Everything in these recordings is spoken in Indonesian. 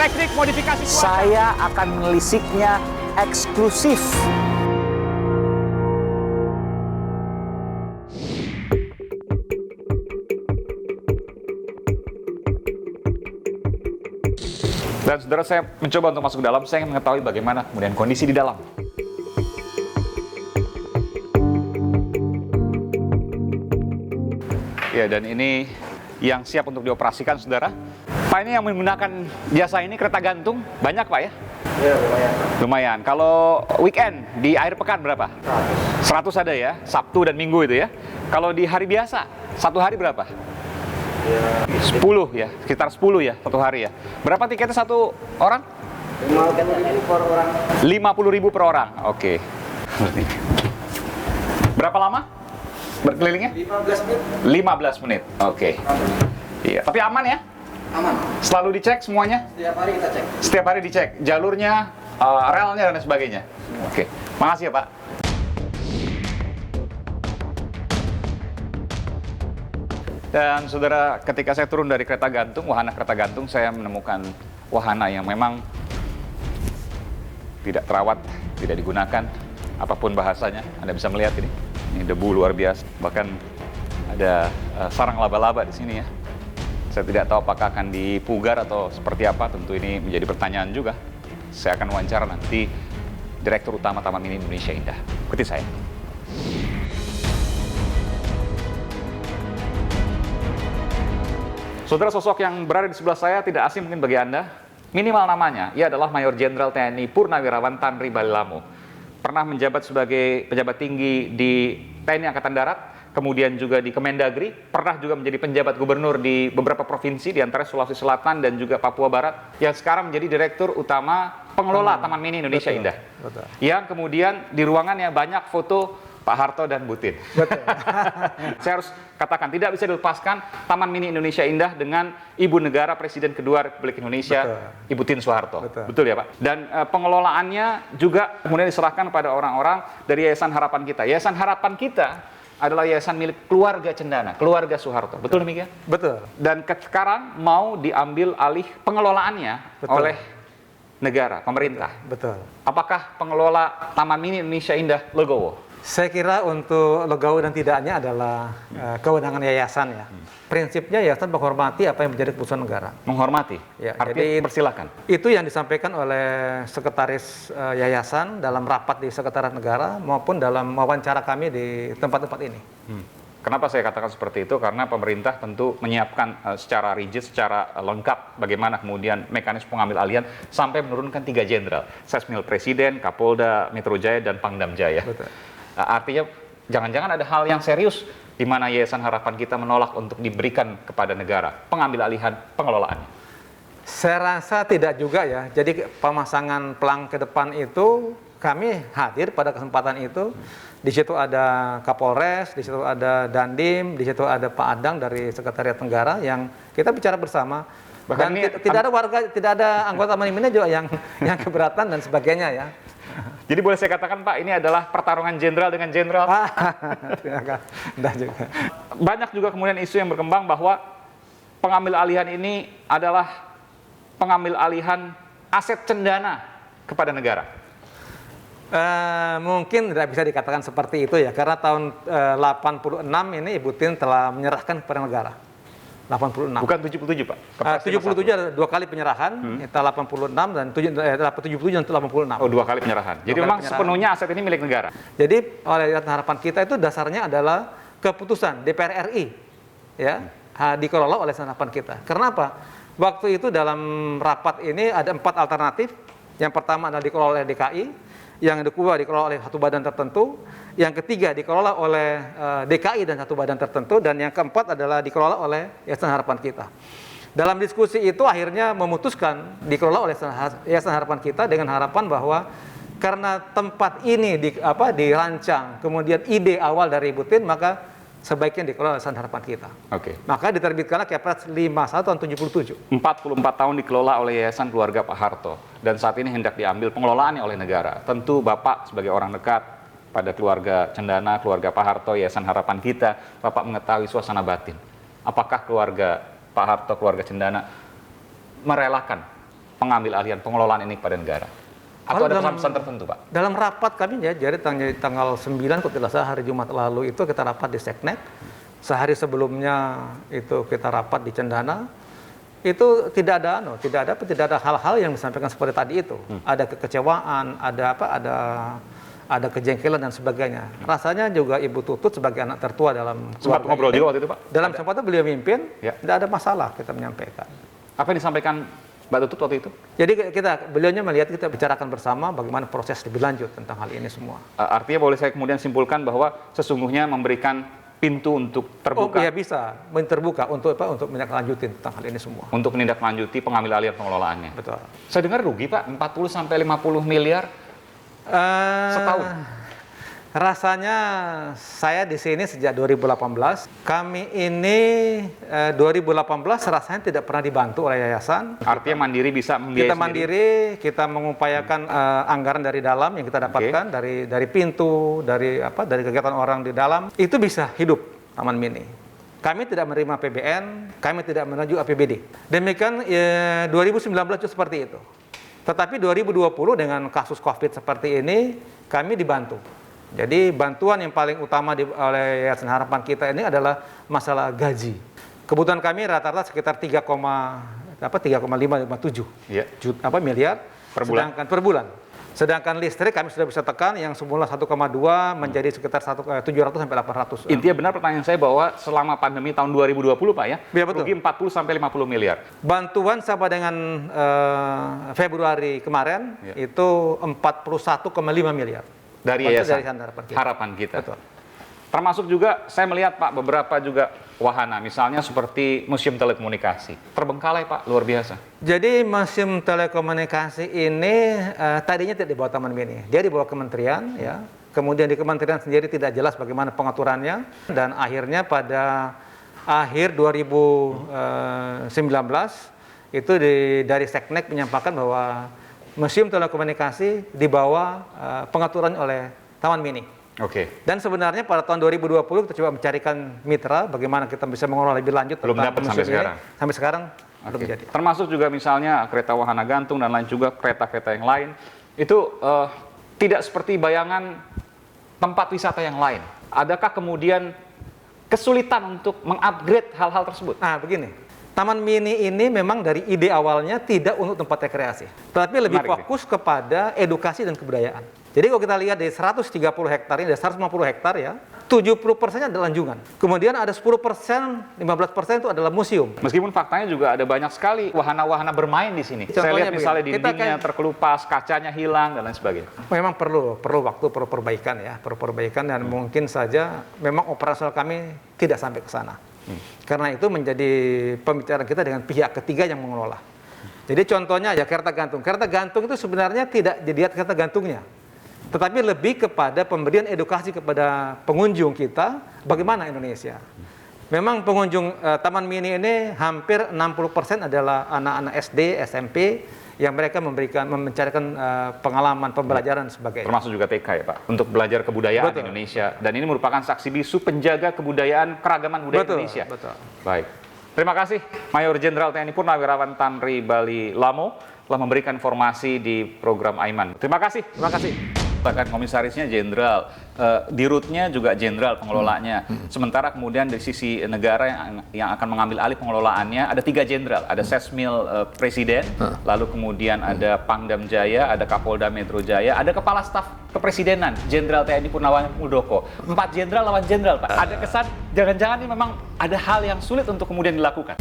teknik modifikasi cuaca. Saya akan menelisiknya eksklusif. Dan saudara, saya mencoba untuk masuk ke dalam, saya ingin mengetahui bagaimana kemudian kondisi di dalam. Ya, dan ini yang siap untuk dioperasikan, saudara. Pak, ini yang menggunakan jasa ini kereta gantung, banyak Pak ya? Ya, lumayan. Lumayan. Kalau weekend, di akhir pekan berapa? 100 ada ya, Sabtu dan Minggu itu ya. Kalau di hari biasa, satu hari berapa? Ya, 10 ya, sekitar 10 ya, satu hari ya. Berapa tiketnya satu orang? mau ini per orang. 50.000 per orang, oke. Berapa lama berkelilingnya? 15 menit. 15 menit, oke. Iya, tapi aman ya? Aman. Selalu dicek semuanya? Setiap hari kita cek. Setiap hari dicek, jalurnya, relnya dan sebagainya. Oke, makasih ya Pak. Dan saudara, ketika saya turun dari kereta gantung, wahana kereta gantung, saya menemukan wahana yang memang tidak terawat, tidak digunakan, apapun bahasanya. Anda bisa melihat ini debu luar biasa. Bahkan ada sarang laba-laba di sini ya. Saya tidak tahu apakah akan dipugar atau seperti apa, tentu ini menjadi pertanyaan juga. Saya akan wawancara nanti Direktur Utama Taman Mini Indonesia Indah. Ikuti saya. Saudara, sosok yang berada di sebelah saya tidak asing mungkin bagi Anda. Minimal namanya, ia adalah Mayor Jenderal TNI Purnawirawan Tanri Balilamo. Pernah menjabat sebagai pejabat tinggi di TNI Angkatan Darat, kemudian juga di Kemendagri, pernah juga menjadi penjabat gubernur di beberapa provinsi, di antara Sulawesi Selatan dan juga Papua Barat, yang sekarang menjadi Direktur Utama Pengelola Taman Mini Indonesia Indah. Betul. Yang kemudian di ruangannya banyak foto Pak Harto dan Butin. Betul. Saya harus katakan, tidak bisa dilepaskan Taman Mini Indonesia Indah dengan Ibu Negara Presiden kedua Republik Indonesia, Betul. Ibu Tien Soeharto. Betul. Ya Pak? Dan pengelolaannya juga kemudian diserahkan pada orang-orang dari Yayasan Harapan Kita. Yayasan Harapan Kita adalah yayasan milik keluarga Cendana, keluarga Soeharto. Betul demikian? Betul. Dan sekarang mau diambil alih pengelolaannya Betul. oleh negara, pemerintah. Betul. Apakah pengelola Taman Mini Indonesia Indah legowo? Saya kira untuk legowo dan tidaknya adalah kewenangan yayasan ya. Prinsipnya yayasan menghormati apa yang menjadi keputusan negara. Menghormati? Ya, Artinya jadi persilakan. Itu yang disampaikan oleh sekretaris yayasan dalam rapat di Sekretariat Negara maupun dalam wawancara kami di tempat-tempat ini. Kenapa saya katakan seperti itu? Karena pemerintah tentu menyiapkan secara rigid, secara lengkap bagaimana kemudian mekanisme pengambil alihan sampai menurunkan 3 jenderal. Sesmil Presiden, Kapolda Metro Jaya, dan Pangdam Jaya. Betul. Artinya jangan-jangan ada hal yang serius di mana Yayasan Harapan Kita menolak untuk diberikan kepada negara pengambil alihan pengelolaannya. Saya rasa tidak juga ya. Jadi pemasangan pelang ke depan itu kami hadir pada kesempatan itu. Di situ ada Kapolres, di situ ada Dandim, di situ ada Pak Adang dari Sekretariat Negara yang kita bicara bersama. Bahkan Dan ini tidak ada warga, tidak ada anggota Taman juga yang keberatan dan sebagainya ya. Jadi boleh saya katakan Pak, ini adalah pertarungan jenderal dengan jenderal. Enggak juga. Banyak juga kemudian isu yang berkembang bahwa pengambil alihan ini adalah pengambil alihan aset Cendana kepada negara. Mungkin tidak bisa dikatakan seperti itu ya, karena tahun 86 ini Ibu Tien telah menyerahkan kepada negara. 86. Bukan 77 Pak? 77 ada 2 kali penyerahan, kita 86 dan 77 dan 86. Oh, 2 kali penyerahan. Jadi memang sepenuhnya aset ini milik negara. Jadi oleh harapan kita itu dasarnya adalah keputusan DPR RI ya, dikelola oleh harapan kita. Kenapa? Waktu itu dalam rapat ini ada 4 alternatif. Yang pertama adalah dikelola oleh DKI, yang kedua dikelola oleh satu badan tertentu, yang ketiga dikelola oleh DKI dan satu badan tertentu, dan yang keempat adalah dikelola oleh Yayasan Harapan Kita. Dalam diskusi itu akhirnya memutuskan dikelola oleh Yayasan Harapan Kita dengan harapan bahwa karena tempat ini dirancang, kemudian ide awal dari Ibu Tien, maka sebaiknya dikelola oleh Yayasan Harapan Kita. Oke. Maka diterbitkanlah Kepres 51 tahun 77. 44 tahun dikelola oleh Yayasan Keluarga Pak Harto, dan saat ini hendak diambil pengelolaannya oleh negara. Tentu Bapak sebagai orang dekat pada keluarga Cendana, keluarga Pak Harto, Yayasan Harapan Kita, Bapak mengetahui suasana batin. Apakah keluarga Pak Harto, keluarga Cendana merelakan pengambil alihan pengelolaan ini kepada negara? Atau ada pesan-pesan tertentu, Pak? Dalam rapat kami ya, jadi tanggal 9 kalau tidak salah hari Jumat lalu itu kita rapat di Seknek. Sehari sebelumnya itu kita rapat di Cendana. Itu tidak ada hal-hal yang disampaikan seperti tadi itu. Ada kekecewaan, ada kejengkelan dan sebagainya. Rasanya juga Ibu Tutut sebagai anak tertua dalam Sempat ngobrol juga waktu itu, Pak? dalam kesempatan beliau mimpin, Ya. tidak ada masalah kita menyampaikan. Apa yang disampaikan Mbak Tutut waktu itu? Jadi beliaunya melihat kita bicarakan bersama bagaimana proses lebih lanjut tentang hal ini semua. Artinya boleh saya kemudian simpulkan bahwa sesungguhnya memberikan pintu untuk terbuka Oh iya bisa, terbuka untuk menindaklanjuti tentang hal ini semua. untuk menindaklanjuti pengambil alihan pengelolaannya. Betul. Saya dengar rugi, Pak, 40-50 miliar setahun. Rasanya saya di sini sejak 2018. Kami ini 2018 rasanya tidak pernah dibantu oleh yayasan. Artinya mandiri bisa membiayai Kita sendiri? mandiri, kita mengupayakan anggaran dari dalam yang kita dapatkan dari pintu, dari kegiatan orang di dalam, itu bisa hidup Taman Mini. Kami tidak menerima PBN, kami tidak menuju APBD. Demikian 2019 itu seperti itu. Tetapi 2020 dengan kasus COVID seperti ini, kami dibantu. Jadi bantuan yang paling utama oleh Yayasan Harapan kita ini adalah masalah gaji. Kebutuhan kami rata-rata sekitar 3,5-3,7 Iya. miliar Per bulan. per bulan. Sedangkan listrik kami sudah bisa tekan yang semula 1,2 menjadi sekitar 700 sampai 800. Intinya benar pertanyaan saya bahwa selama pandemi tahun 2020, Pak ya, Iya, betul. rugi 40-50 miliar. Bantuan sampai dengan Februari kemarin itu 41,5 miliar. Dari Maksudnya Yayasan dari Harapan kita. Harapan kita. Betul. Termasuk juga saya melihat, Pak, beberapa juga wahana, misalnya seperti Museum Telekomunikasi. Terbengkalai, Pak, luar biasa. Jadi Museum Telekomunikasi ini tadinya tidak dibawa Taman Mini, dia dibawa kementerian, ya. Kemudian di kementerian sendiri tidak jelas bagaimana pengaturannya, dan akhirnya pada akhir 2019 itu dari Seknek menyampaikan bahwa Museum Telekomunikasi dibawa pengaturan oleh Taman Mini. Oke. Dan sebenarnya pada tahun 2020 kita coba mencarikan mitra bagaimana kita bisa mengelola lebih lanjut. Belum tentang dapat sampai museum ini. sekarang? Sampai sekarang belum Oke. jadi. Termasuk juga misalnya kereta wahana gantung dan lain juga kereta-kereta yang lain. Itu tidak seperti bayangan tempat wisata yang lain. Adakah kemudian kesulitan untuk mengupgrade hal-hal tersebut? Nah, begini. Taman Mini ini memang dari ide awalnya tidak untuk tempat rekreasi, tetapi lebih Menarik, fokus kepada edukasi dan kebudayaan. Jadi kalau kita lihat dari 130 hektar ini, dari 150 hektar ya, 70%-nya adalah lanjungan. Kemudian ada 10%, 15% itu adalah museum. Meskipun faktanya juga ada banyak sekali wahana-wahana bermain di sini. Saya Contohnya lihat misalnya begini, kita dindingnya terkelupas, kacanya hilang, dan lain sebagainya. Memang perlu waktu, perlu perbaikan ya, perlu perbaikan dan mungkin saja memang operasional kami tidak sampai ke sana. Karena itu menjadi pembicaraan kita dengan pihak ketiga yang mengelola. Jadi contohnya ya kereta gantung. Kereta gantung itu sebenarnya tidak dilihat kereta gantungnya, tetapi lebih kepada pemberian edukasi kepada pengunjung kita bagaimana Indonesia. Memang pengunjung Taman Mini ini hampir 60% adalah anak-anak SD, SMP yang mereka mencarikan pengalaman, pembelajaran dan sebagainya. Termasuk juga TK ya Pak, untuk belajar kebudayaan Betul. Indonesia. Dan ini merupakan saksi bisu penjaga kebudayaan, keragaman budaya Betul, Indonesia. betul. Baik. Terima kasih Mayor Jenderal TNI Purnawirawan Tanri Bali Lamo telah memberikan informasi di program Aiman. Terima kasih. Terima kasih. Bahkan komisarisnya jenderal, dirutnya juga jenderal pengelolanya. Sementara kemudian dari sisi negara yang akan mengambil alih pengelolaannya ada 3 jenderal, ada Sesmil Presiden, lalu kemudian ada Pangdam Jaya, ada Kapolda Metro Jaya, ada Kepala Staf Kepresidenan Jenderal TNI Purnawan Muldoko. 4 jenderal lawan jenderal, Pak. Ada kesan jangan-jangan ini memang ada hal yang sulit untuk kemudian dilakukan.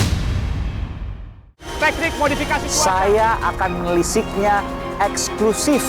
Teknik modifikasi cuaca. Saya akan menelisiknya eksklusif